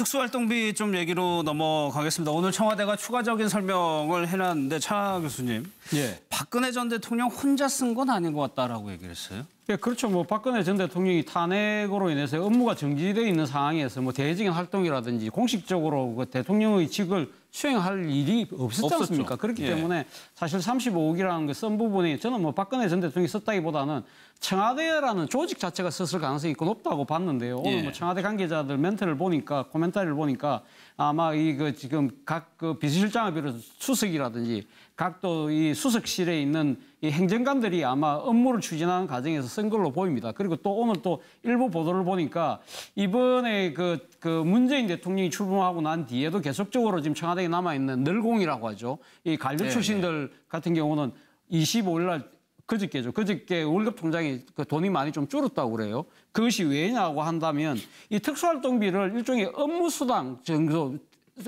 특수활동비 좀 얘기로 넘어가겠습니다. 오늘 청와대가 추가적인 설명을 해놨는데 차 교수님, 예. 박근혜 전 대통령 혼자 쓴 건 아닌 것 같다라고 얘기를 했어요. 예, 그렇죠. 뭐 박근혜 전 대통령이 탄핵으로 인해서 업무가 정지되어 있는 상황에서 뭐 대외적인 활동이라든지 공식적으로 그 대통령의 직을 수행할 일이 없었지 않습니까? 그렇기 때문에 사실 35억이라는 그 쓴 부분이 저는 뭐 박근혜 전 대통령이 썼다기보다는 청와대라는 조직 자체가 썼을 가능성이 있고 높다고 봤는데요. 오늘 뭐 청와대 관계자들 멘트를 보니까 코멘터리를 보니까 아마 이 그 지금 각 그 비서실장을 비롯해서 수석이라든지 각 또 이 수석실에 있는 이 행정관들이 아마 업무를 추진하는 과정에서 쓴 걸로 보입니다. 그리고 또 오늘 또 일부 보도를 보니까 이번에 그 문재인 대통령이 출범하고 난 뒤에도 계속적으로 지금 청와대에 남아있는 늘공이라고 하죠. 이 관료 출신들 같은 경우는 25일 날 그저께죠. 그저께 월급 통장에 그 돈이 많이 좀 줄었다고 그래요. 그것이 왜냐고 한다면 이 특수활동비를 일종의 업무수당 정도,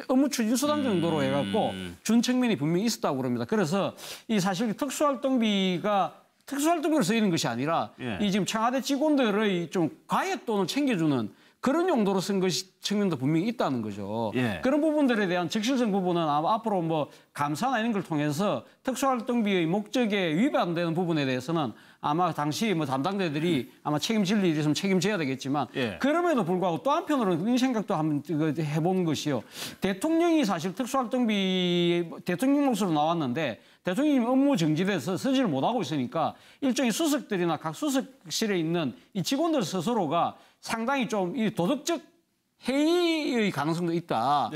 업무 추진 수당 정도로 해갖고 준 측면이 분명히 있었다고 그럽니다. 그래서 이 사실 특수활동비로 쓰이는 것이 아니라 이 지금 청와대 직원들의 좀 과외돈을 챙겨주는 그런 용도로 쓴 것이 측면도 분명히 있다는 거죠. 그런 부분들에 대한 적실성 부분은 아마 앞으로 뭐 감사나 이런 걸 통해서 특수활동비의 목적에 위반되는 부분에 대해서는 아마 당시 뭐 담당자들이 아마 책임질 일이 있으면 책임져야 되겠지만 그럼에도 불구하고 또 한편으로는 이 생각도 한번 해본 것이요. 대통령이 사실 특수활동비 대통령 몫으로 나왔는데 대통령이 업무 정지돼서 쓰지를 못하고 있으니까 일종의 수석들이나 각 수석실에 있는 이 직원들 스스로가 상당히 좀 이 도덕적 해이의 가능성도 있다.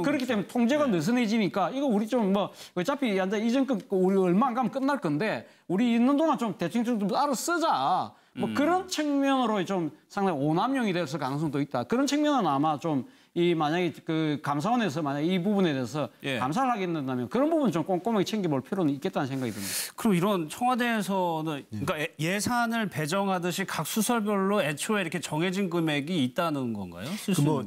그렇기 때문에 통제가 느슨해지니까 이거 우리 좀 뭐 어차피 이전 끊고 우리 얼마 안 가면 끝날 건데 우리 있는 동안 좀 대충 좀 알아 쓰자. 뭐 그런 측면으로 좀 상당히 오남용이 됐을 가능성도 있다. 그런 측면은 아마 좀 이 만약에 그 감사원에서 만약 이 부분에 대해서 감사를 하게 된다면 그런 부분 좀 꼼꼼하게 챙겨볼 필요는 있겠다는 생각이 듭니다. 그럼 이런 청와대에서는 그러니까 예산을 배정하듯이 각 수설별로 애초에 이렇게 정해진 금액이 있다는 건가요?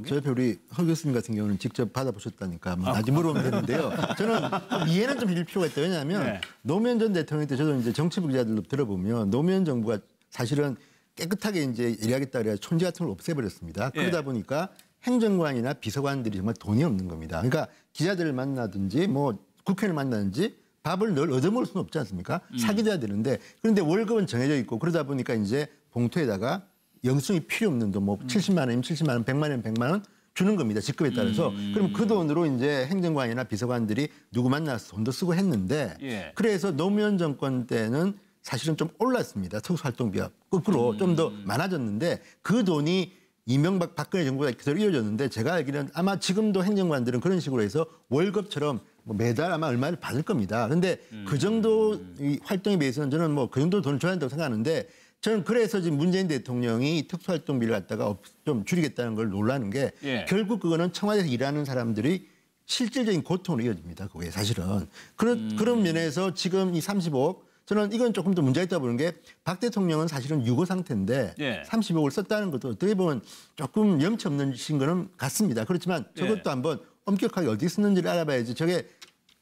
저 옆에 우리 허 교수님 같은 경우는 직접 받아보셨다니까 아직 물어보면 되는데요. 저는 이해는 좀 해줄 필요가 있다. 왜냐하면 노무현 전 대통령 때 저도 이제 정치부 기자들로 들어보면 노무현 정부가 사실은 깨끗하게 이제 일하겠다 그래서 촌지 같은 걸 없애버렸습니다. 그러다 보니까 행정관이나 비서관들이 정말 돈이 없는 겁니다. 그러니까 기자들을 만나든지 뭐 국회를 만나든지 밥을 늘 얻어먹을 수는 없지 않습니까? 사귀어야 되는데 그런데 월급은 정해져 있고 그러다 보니까 이제 봉투에다가 영수증이 필요 없는 돈 뭐 70만 원이면 70만 원, 100만 원이면 100만 원 주는 겁니다. 직급에 따라서. 그럼 그 돈으로 이제 행정관이나 비서관들이 누구 만나서 돈도 쓰고 했는데 그래서 노무현 정권 때는 사실은 좀 올랐습니다. 특수활동비가 거꾸로 좀 더 많아졌는데 그 돈이 이명박 박근혜 정부가 그대로 이어졌는데 제가 알기로는 아마 지금도 행정관들은 그런 식으로 해서 월급처럼 뭐 매달 아마 얼마를 받을 겁니다. 그런데 그 정도 이 활동에 비해서는 저는 뭐 그 정도 돈을 줘야 한다고 생각하는데 저는 그래서 지금 문재인 대통령이 특수활동비를 갖다가 좀 줄이겠다는 걸 놀라는 게 결국 그거는 청와대에서 일하는 사람들이 실질적인 고통으로 이어집니다. 그게 사실은. 그런 면에서 지금 이 35억 저는 이건 조금 더 문제가 있다고 보는 게 박 대통령은 사실은 유고 상태인데 35억을 썼다는 것도 어떻게 보면 조금 염치 없는 거는 같습니다. 그렇지만 저것도 한번 엄격하게 어디 쓰는지를 알아봐야지 저게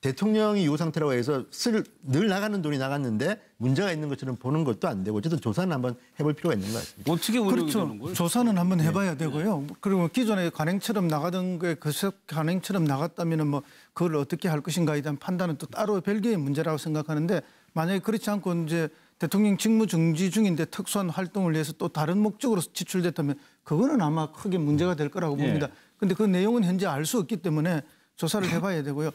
대통령이 유고 상태라고 해서 늘 나가는 돈이 나갔는데 문제가 있는 것처럼 보는 것도 안 되고 어쨌든 조사는 한번 해볼 필요가 있는 것 같습니다. 어떻게 운영이 되는 거예요? 조사는 한번 해봐야 되고요. 그리고 기존에 관행처럼 나가던 게 그 관행처럼 나갔다면 뭐 그걸 어떻게 할 것인가에 대한 판단은 또 따로 별개의 문제라고 생각하는데 만약에 그렇지 않고 이제 대통령 직무 정지 중인데 특수한 활동을 위해서 또 다른 목적으로 지출됐다면 그거는 아마 크게 문제가 될 거라고 봅니다. 그런데 그 내용은 현재 알 수 없기 때문에 조사를 해봐야 되고요.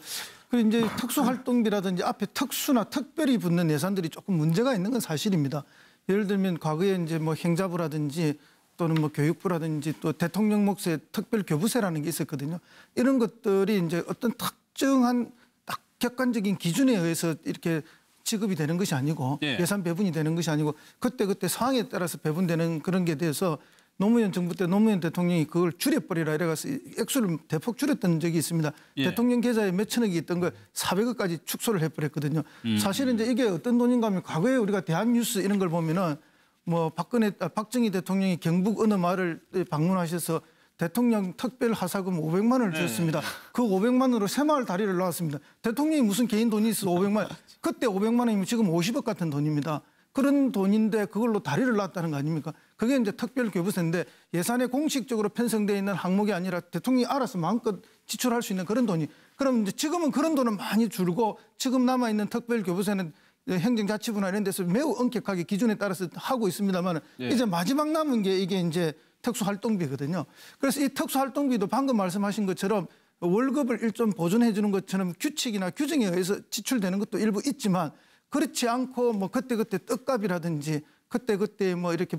그리고 이제 특수활동비라든지 앞에 특수나 특별히 붙는 예산들이 조금 문제가 있는 건 사실입니다. 예를 들면 과거에 이제 뭐 행자부라든지 또는 뭐 교육부라든지 또 대통령 몫의 특별교부세라는 게 있었거든요. 이런 것들이 이제 어떤 특정한 딱 객관적인 기준에 의해서 이렇게 지급이 되는 것이 아니고 예산 배분이 되는 것이 아니고 그때 상황에 따라서 배분되는 그런 게 돼서 노무현 정부 때 노무현 대통령이 그걸 줄여버리라 이래가서 액수를 대폭 줄였던 적이 있습니다. 대통령 계좌에 몇천억이 있던 걸 400억까지 축소를 해버렸거든요. 사실은 이제 이게 어떤 돈인가 하면 과거에 우리가 대한뉴스 이런 걸 보면은 뭐 박정희 대통령이 경북 어느 마을을 방문하셔서 대통령 특별 하사금 500만 원을 줬습니다. 그 500만 원으로 새마을 다리를 놨습니다. 대통령이 무슨 개인 돈이 있어 500만 원. 그때 500만 원이면 지금 50억 같은 돈입니다. 그런 돈인데 그걸로 다리를 놨다는 거 아닙니까? 그게 이제 특별교부세인데 예산에 공식적으로 편성되어 있는 항목이 아니라 대통령이 알아서 마음껏 지출할 수 있는 그런 돈이. 그럼 이제 지금은 그런 돈은 많이 줄고 지금 남아있는 특별교부세는 행정자치부나 이런 데서 매우 엄격하게 기준에 따라서 하고 있습니다만 이제 마지막 남은 게 이게 이제 특수활동비거든요. 그래서 이 특수활동비도 방금 말씀하신 것처럼 월급을 일좀 보존해 주는 것처럼 규칙이나 규정에 의해서 지출되는 것도 일부 있지만 그렇지 않고 뭐 그때그때 떡값이라든지 그때그때 뭐 이렇게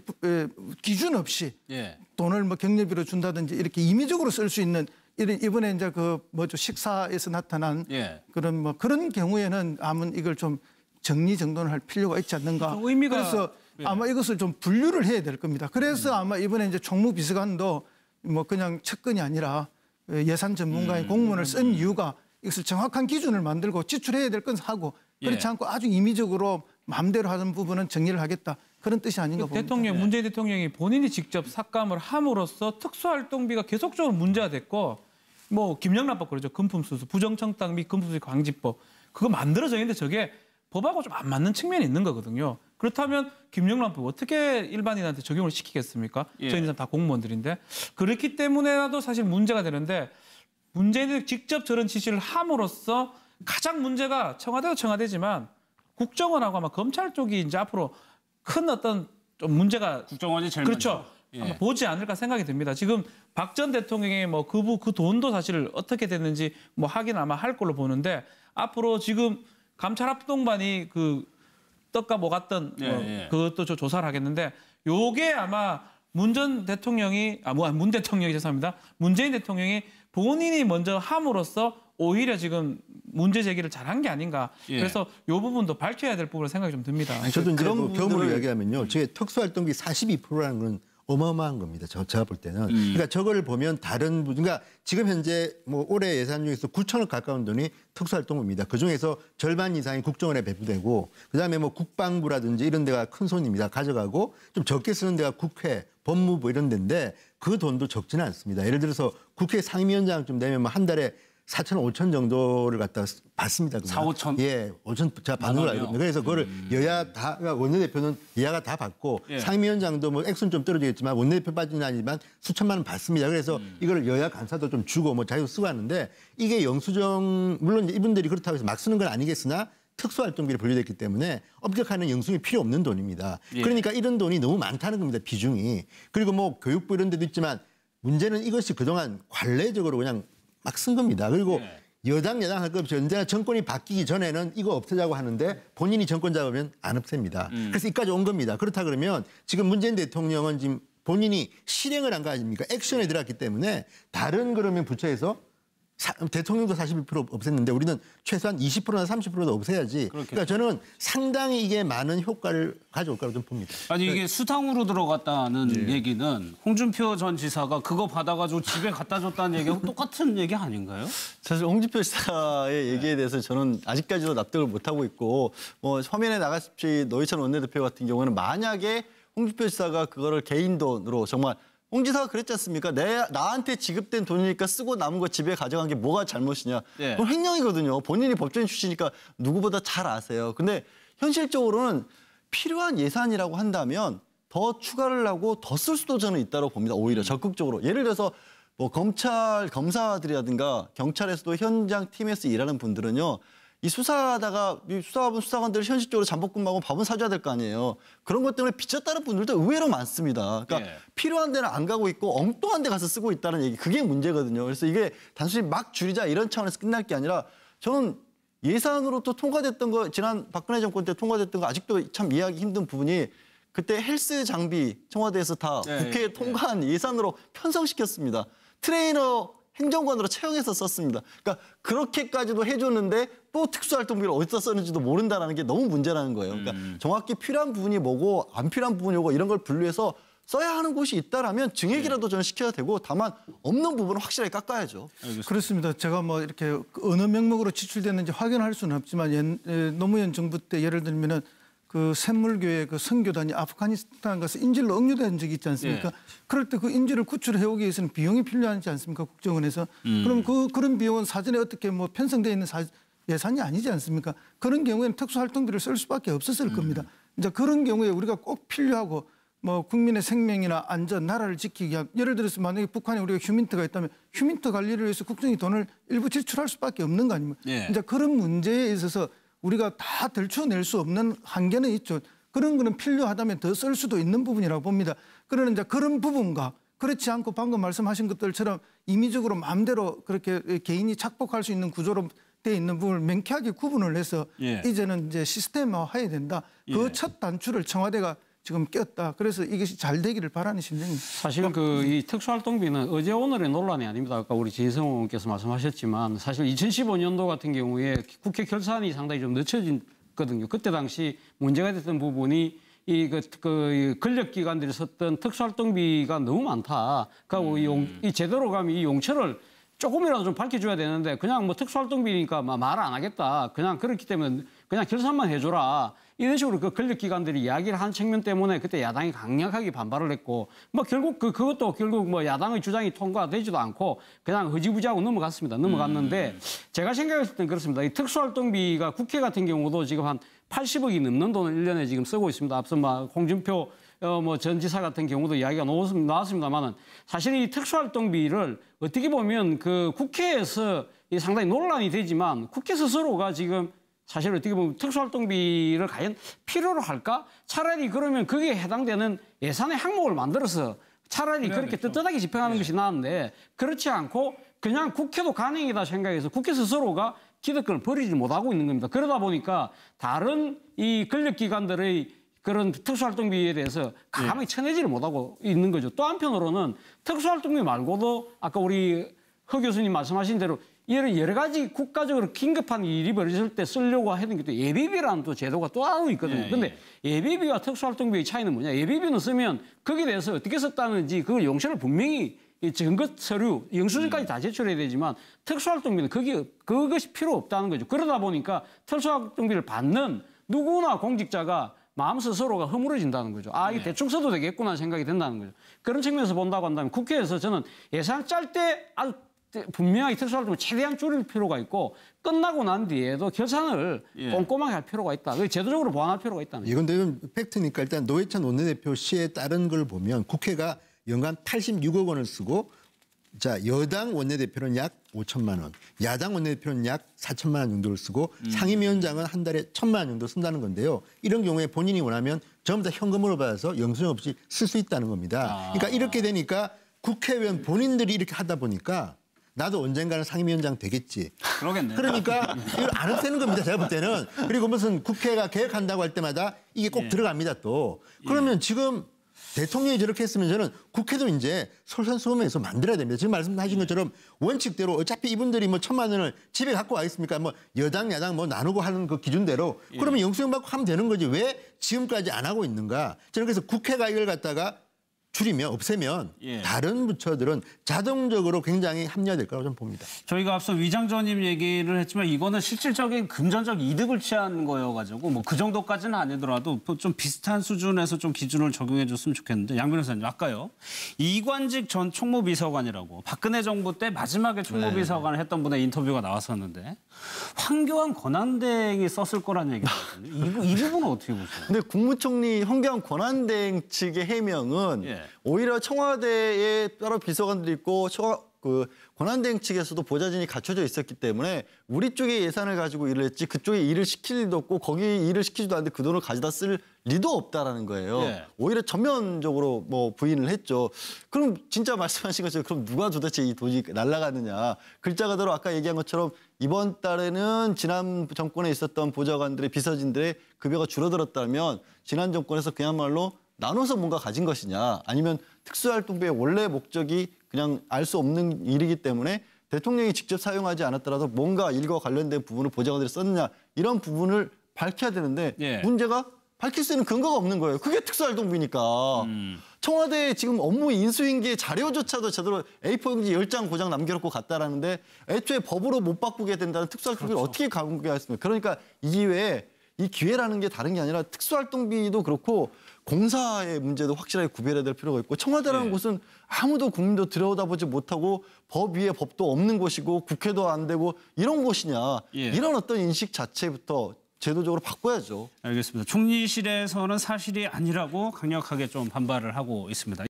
기준 없이 돈을 뭐 경례비로 준다든지 이렇게 임의적으로 쓸 수 있는 이번에 이제 그 뭐죠 식사에서 나타난 그런 뭐 그런 경우에는 아무 이걸 좀 정리정돈을 할 필요가 있지 않는가. 그래서 아마 이것을 좀 분류를 해야 될 겁니다. 그래서 아마 이번에 이제 총무비서관도 뭐 그냥 측근이 아니라 예산 전문가의 공무원을 쓴 이유가 이것을 정확한 기준을 만들고 지출해야 될 건 하고 그렇지 않고 아주 임의적으로 마음대로 하는 부분은 정리를 하겠다. 그런 뜻이 아닌가 봅니다. 문재인 대통령이 본인이 직접 삭감을 함으로써 특수활동비가 계속적으로 문제가 됐고 뭐 김영란법 그러죠. 금품수수, 부정청탁 및 금품수수 방지법 그거 만들어져 있는데 저게 법하고 좀 안 맞는 측면이 있는 거거든요. 그렇다면 김영란법 어떻게 일반인한테 적용을 시키겠습니까? 저희는 다 공무원들인데. 그렇기 때문에라도 사실 문제가 되는데 문재인이 직접 저런 지시를 함으로써 가장 문제가 청와대도 청와대지만 국정원하고 아마 검찰 쪽이 이제 앞으로 큰 어떤 좀 문제가 국정원이 제일 그렇죠. 아마 보지 않을까 생각이 듭니다. 지금 박 전 대통령의 뭐 그 돈도 사실 어떻게 됐는지 뭐 하긴 아마 할 걸로 보는데 앞으로 지금 감찰 합동반이 그 떡값 오갔던 그것도 조사를 하겠는데 요게 아마 문 대통령이 죄송합니다. 문재인 대통령이 본인이 먼저 함으로써 오히려 지금 문제 제기를 잘한 게 아닌가. 그래서 요 부분도 밝혀야 될 부분을 생각이 좀 듭니다. 저도 이제 뭐 경험을 이야기하면요. 제 특수활동비 42%라는 건 어마어마한 겁니다. 제가 볼 때는. 그러니까 저거를 보면 다른 그러니까 지금 현재 뭐 올해 예산 중에서 9천억 가까운 돈이 특수활동비입니다. 그중에서 절반 이상이 국정원에 배부되고 그다음에 뭐 국방부라든지 이런 데가 큰 손입니다. 가져가고 좀 적게 쓰는 데가 국회, 법무부 이런 데인데 그 돈도 적지는 않습니다. 예를 들어서 국회 상임위원장쯤 되면 뭐 한 달에 4천, 5천 정도를 갖다 받습니다. 4, 5천? 예, 5천 제가 받는 걸 알고 있습니다. 그래서 그거를 여야 다, 그러니까 원내대표는 여야가 다 받고 상임위원장도 뭐 액수는 좀 떨어지겠지만 원내대표 빠지는 아니지만 수천만 원 받습니다. 그래서 이걸 여야 간사도 좀 주고 뭐 자유 쓰고 하는데 이게 영수증 물론 이분들이 그렇다고 해서 막 쓰는 건 아니겠으나 특수활동비로 분류됐기 때문에 엄격한 영수증이 필요 없는 돈입니다. 그러니까 이런 돈이 너무 많다는 겁니다. 비중이. 그리고 뭐 교육부 이런 데도 있지만 문제는 이것이 그동안 관례적으로 그냥 막 쓴 겁니다. 그리고 여당 야당 할 것 없이 언제나 정권이 바뀌기 전에는 이거 없애자고 하는데 본인이 정권 잡으면 안 없앱니다. 그래서 이까지 온 겁니다. 그렇다 그러면 지금 문재인 대통령은 지금 본인이 실행을 한 거 아닙니까? 액션에 들어갔기 때문에 다른 그러면 부처에서 대통령도 42% 없앴는데 우리는 최소한 20%나 30%도 없애야지. 그러니까 저는 상당히 이게 많은 효과를 가져올 거라고 좀 봅니다. 아니 이게 수당으로 들어갔다는 얘기는 홍준표 전 지사가 그거 받아가지고 집에 갖다 줬다는 얘기하고 똑같은 얘기 아닌가요? 사실 홍준표 지사의 얘기에 대해서 저는 아직까지도 납득을 못하고 있고 뭐 화면에 나갔듯이 노회찬 원내대표 같은 경우는 만약에 홍준표 지사가 그거를 개인 돈으로 정말 홍 지사가 그랬지 않습니까? 나한테 지급된 돈이니까 쓰고 남은 거 집에 가져간 게 뭐가 잘못이냐. 그건 횡령이거든요. 본인이 법조인 출신이니까 누구보다 잘 아세요. 근데 현실적으로는 필요한 예산이라고 한다면 더 추가를 하고 더 쓸 수도 저는 있다고 봅니다. 오히려 적극적으로. 예를 들어서 뭐 검찰 검사들이라든가 경찰에서도 현장 팀에서 일하는 분들은요. 이 수사하다가 이 수사하는 수사관들 현실적으로 잠복근무하고 밥은 사줘야 될 거 아니에요. 그런 것 때문에 빚졌다는 분들도 의외로 많습니다. 그러니까 필요한 데는 안 가고 있고 엉뚱한 데 가서 쓰고 있다는 얘기. 그게 문제거든요. 그래서 이게 단순히 막 줄이자 이런 차원에서 끝날 게 아니라 저는 예산으로 또 통과됐던 거 지난 박근혜 정권 때 통과됐던 거 아직도 참 이해하기 힘든 부분이 그때 헬스 장비 청와대에서 다 국회에 통과한 예산으로 편성시켰습니다. 트레이너 행정관으로 채용해서 썼습니다. 그러니까 그렇게까지도 해줬는데 또 특수활동비를 어디서 썼는지도 모른다는 게 너무 문제라는 거예요. 그러니까 정확히 필요한 부분이 뭐고 안 필요한 부분이 뭐고 이런 걸 분류해서 써야 하는 곳이 있다라면 증액이라도 저는 시켜야 되고 다만 없는 부분은 확실하게 깎아야죠. 그렇습니다. 제가 뭐 이렇게 어느 명목으로 지출됐는지 확인할 수는 없지만 노무현 정부 때 예를 들면은 그 샘물교회 그 선교단이 아프가니스탄 가서 인질로 억류된 적이 있지 않습니까? 그럴 때 그 인질을 구출해 오기 위해서는 비용이 필요하지 않습니까? 국정원에서. 그럼 그런 비용은 사전에 어떻게 뭐 편성되어 있는 예산이 아니지 않습니까? 그런 경우에는 특수활동비를 쓸 수밖에 없었을 겁니다. 이제 그런 경우에 우리가 꼭 필요하고 뭐 국민의 생명이나 안전, 나라를 지키기 위한 예를 들어서 만약에 북한에 우리가 휴민트가 있다면 휴민트 관리를 위해서 국정이 돈을 일부 지출할 수밖에 없는 거 아닙니까? 예. 이제 그런 문제에 있어서 우리가 다 들춰낼 수 없는 한계는 있죠. 그런 거는 필요하다면 더 쓸 수도 있는 부분이라고 봅니다. 그러나 이제 그런 부분과 그렇지 않고 방금 말씀하신 것들처럼 임의적으로 마음대로 그렇게 개인이 착복할 수 있는 구조로 돼 있는 부분을 명쾌하게 구분을 해서 예. 이제는 이제 시스템화해야 된다. 그 첫 단추를 청와대가 지금 꼈다. 그래서 이것이 잘 되기를 바라는 심정입니다. 사실 이 특수활동비는 어제 오늘의 논란이 아닙니다. 아까 우리 진성호 의원께서 말씀하셨지만 사실 2015년도 같은 경우에 국회 결산이 상당히 좀 늦춰졌거든요. 그때 당시 문제가 됐던 부분이 이 권력기관들이 썼던 특수활동비가 너무 많다. 그러니까 이 제대로 가면 이 용처를 조금이라도 좀 밝혀줘야 되는데 그냥 뭐 특수활동비니까 말 안 하겠다. 그냥 그렇기 때문에 그냥 결산만 해줘라. 이런 식으로 그 권력기관들이 이야기를 한 측면 때문에 그때 야당이 강력하게 반발을 했고 뭐 결국 그것도 결국 뭐 야당의 주장이 통과되지도 않고 그냥 흐지부지하고 넘어갔습니다. 넘어갔는데 제가 생각했을 땐 그렇습니다. 이 특수활동비가 국회 같은 경우도 지금 한 80억이 넘는 돈을 1년에 지금 쓰고 있습니다. 앞서 막 홍준표 전 지사 같은 경우도 이야기가 나왔습니다만은 사실 이 특수활동비를 어떻게 보면 그 국회에서 상당히 논란이 되지만 국회 스스로가 지금 사실 어떻게 보면 특수활동비를 과연 필요로 할까? 차라리 그러면 거기에 해당되는 예산의 항목을 만들어서 차라리 그렇게 떳떳하게 집행하는 것이 나은데 그렇지 않고 그냥 국회도 간행이다 생각해서 국회 스스로가 기득권을 버리지 못하고 있는 겁니다. 그러다 보니까 다른 이 권력기관들의 그런 특수활동비에 대해서 가만히 쳐내지를 못하고 있는 거죠. 또 한편으로는 특수활동비 말고도 아까 우리 허 교수님 말씀하신 대로 이런 여러 가지 국가적으로 긴급한 일이 벌어질 때 쓰려고 하는 게 또 예비비라는 또 제도가 또 따로 있거든요. 그런데 예비비와 특수활동비의 차이는 뭐냐? 예비비는 쓰면 거기에 대해서 어떻게 썼다는지 그걸 용처를 분명히 증거 서류, 영수증까지 다 제출해야 되지만 특수활동비는 그것이 필요 없다는 거죠. 그러다 보니까 특수활동비를 받는 누구나 공직자가 마음 스스로가 허물어진다는 거죠. 이거 대충 써도 되겠구나 생각이 든다는 거죠. 그런 측면에서 본다고 한다면 국회에서 저는 예산 짤 때 아주 분명하게 특수활동을 최대한 줄일 필요가 있고 끝나고 난 뒤에도 결산을 꼼꼼하게 할 필요가 있다. 제도적으로 보완할 필요가 있다는 거죠. 이건 팩트니까 일단 노회찬 원내대표 시에 따른 걸 보면 국회가 연간 86억 원을 쓰고 자 여당 원내대표는 약 5천만 원, 야당 원내대표는 약 4천만 원 정도를 쓰고 상임위원장은 한 달에 1,000만 원 정도 쓴다는 건데요. 이런 경우에 본인이 원하면 전부 다 현금으로 받아서 영수증 없이 쓸 수 있다는 겁니다. 그러니까 이렇게 되니까 국회의원 본인들이 이렇게 하다 보니까 나도 언젠가는 상임위원장 되겠지. 그러겠네요. 그러니까 이걸 안 없애는 겁니다. 제가 볼 때는. 그리고 무슨 국회가 개혁한다고 할 때마다 이게 꼭 들어갑니다. 또. 그러면 지금 대통령이 저렇게 했으면 저는 국회도 이제 솔선수범해서 만들어야 됩니다. 지금 말씀하신 것처럼 원칙대로 어차피 이분들이 뭐 1,000만 원을 집에 갖고 와 있습니까? 뭐 여당 야당 뭐 나누고 하는 그 기준대로 그러면 영수증 받고 하면 되는 거지. 왜 지금까지 안 하고 있는가? 저는 그래서 국회가 이걸 갖다가 줄이면 없애면 다른 부처들은 자동적으로 굉장히 합리화될 거라고 저는 봅니다. 저희가 앞서 위장전입 얘기를 했지만 이거는 실질적인 금전적 이득을 취한 거여가지고 뭐 그 정도까지는 아니더라도 좀 비슷한 수준에서 좀 기준을 적용해 줬으면 좋겠는데 양 변호사님 아까요. 이관직 전 총무비서관이라고 박근혜 정부 때 마지막에 총무비서관을 했던 분의 인터뷰가 나왔었는데 황교안 권한대행이 썼을 거라는 얘기거든요. 이 부분은 어떻게 보세요? 근데 국무총리 황교안 권한대행 측의 해명은 오히려 청와대에 따로 비서관들이 있고 권한대행 측에서도 보좌진이 갖춰져 있었기 때문에 우리 쪽의 예산을 가지고 일을 했지 그쪽에 일을 시킬 일도 없고 거기 일을 시키지도 않는데 그 돈을 가져다 쓸 리도 없다라는 거예요. 오히려 전면적으로 뭐 부인을 했죠. 그럼 진짜 말씀하신 것처럼 그럼 누가 도대체 이 돈이 날아가느냐. 글자 그대로 아까 얘기한 것처럼 이번 달에는 지난 정권에 있었던 보좌관들의 비서진들의 급여가 줄어들었다면 지난 정권에서 그야말로 나눠서 뭔가 가진 것이냐 아니면 특수활동비의 원래 목적이 그냥 알 수 없는 일이기 때문에 대통령이 직접 사용하지 않았더라도 뭔가 일과 관련된 부분을 보좌관들이 썼느냐 이런 부분을 밝혀야 되는데 문제가 밝힐 수 있는 근거가 없는 거예요. 그게 특수활동비니까. 청와대에 지금 업무 인수인계 자료조차도 제대로 A4용지 10장 고장 남겨놓고 갔다라는데 애초에 법으로 못 바꾸게 된다는 특수활동비를 어떻게 강구하겠습니까? 그러니까 이 기회에 이 기회라는 게 다른 게 아니라 특수활동비도 그렇고 공사의 문제도 확실하게 구별해야 될 필요가 있고 청와대라는 곳은 아무도 국민도 들여다보지 못하고 법 위에 법도 없는 곳이고 국회도 안 되고 이런 곳이냐. 이런 어떤 인식 자체부터 제도적으로 바꿔야죠. 알겠습니다. 총리실에서는 사실이 아니라고 강력하게 좀 반발을 하고 있습니다.